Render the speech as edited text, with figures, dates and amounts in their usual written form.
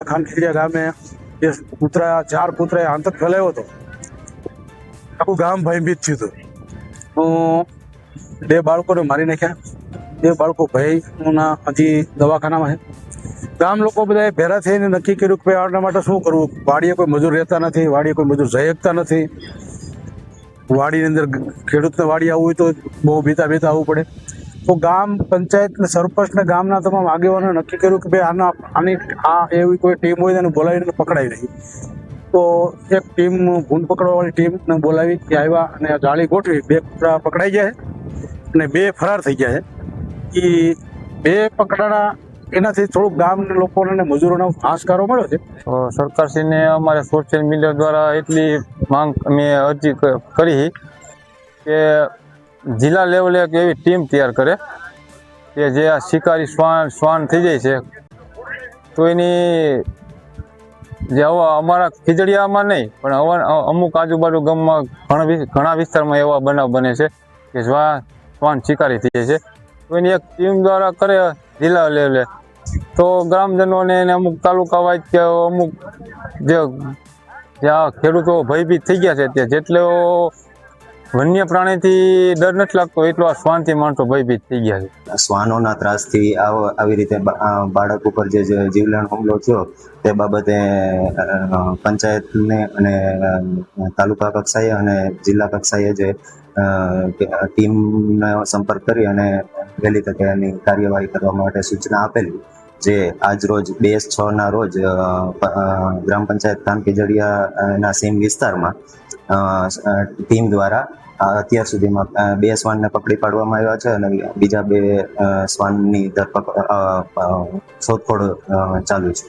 ખાનખીડિયા ગામે જે કૂતરા 4 કૂતરાએ આતંક ફેલાયો હતો, આખું ગામ ભયભીત થયું હતું। 2 બાળકોને મારી નાખ્યા। 2 બાળકો ભયના હજી દવાખાનામાં છે। ગામ લોકો બધાએ ભેરા થઈને નક્કી કર્યું કે આના માટે શું કરવું। વાડીએ કોઈ મજૂર રહેતા નથી, વાડીએ કોઈ મજૂર જઈ શકતા નથી। વાડીની અંદર ખેડૂતને વાડી આવવું હોય તો બહુ બીતા આવવું પડે। તો ગામ પંચાયત ને સરપંચ ને ગામના તમામ આગેવાનોએ નક્કી કર્યું કે ભાઈ આની એવી કોઈ ટીમ હોય તેને બોલાવીને પકડાવી દઈએ। તો એક ટીમ ભૂંડ પકડવાવાળી ટીમને બોલાવી ત્યાં આવ્યા અને જાળી ગોઠવી 2 કૂતરા પકડાઈ ગયા છે અને 2 ફરાર થઈ ગયા છે। એ 2 પકડાણા એનાથી થોડુંક ગામના લોકોને મજૂરોનો હાશકારો મળ્યો છે। તો સરકારશ્રીને અમારે સોશિયલ મીડિયા દ્વારા એટલી માંગ અમે અરજી કરી કે જિલ્લા લેવલે એક એવી ટીમ તૈયાર કરે કે જે આ શિકારી શ્વાન થઈ જાય છે તો એની જે અમારા ખીજડીયામાં નહીં પણ અમુક આજુબાજુ ગામમાં ઘણા વિસ્તારમાં એવા બનાવ બને છે કે શ્વાન શિકારી થઈ જાય છે। તો એની એક ટીમ દ્વારા કરે જિલ્લા લેવલે તો ગ્રામજનોને અમુક તાલુકા વાઇઝ કે અમુક જ્યાં ખેડૂતો ભયભીત થઈ ગયા છે ત્યાં જેટલો વન્ય પ્રાણીથી ડર નથી લાગતો એટલો આ શ્વાનથી માણસો ભયભીત થઈ ગયા છે। શ્વાનોના ત્રાસથી આવી રીતે બાળક ઉપર જે જીવલેણ હુમલો થયો તે બાબતે પંચાયતને અને તાલુકા કક્ષાએ અને જિલ્લા કક્ષાએ જે ટીમનો સંપર્ક કરી અને વહેલી તકે એની કાર્યવાહી કરવા માટે સૂચના આપેલી, જે આજ રોજ 2/6 રોજ ગ્રામ પંચાયત ખાનખીજડીયાના સીમ વિસ્તારમાં ટીમ દ્વારા અત્યાર સુધીમાં 2 શ્વાનને પકડી પાડવામાં આવ્યા છે અને બીજા 2 શ્વાનની શોધખોળ ચાલુ છે।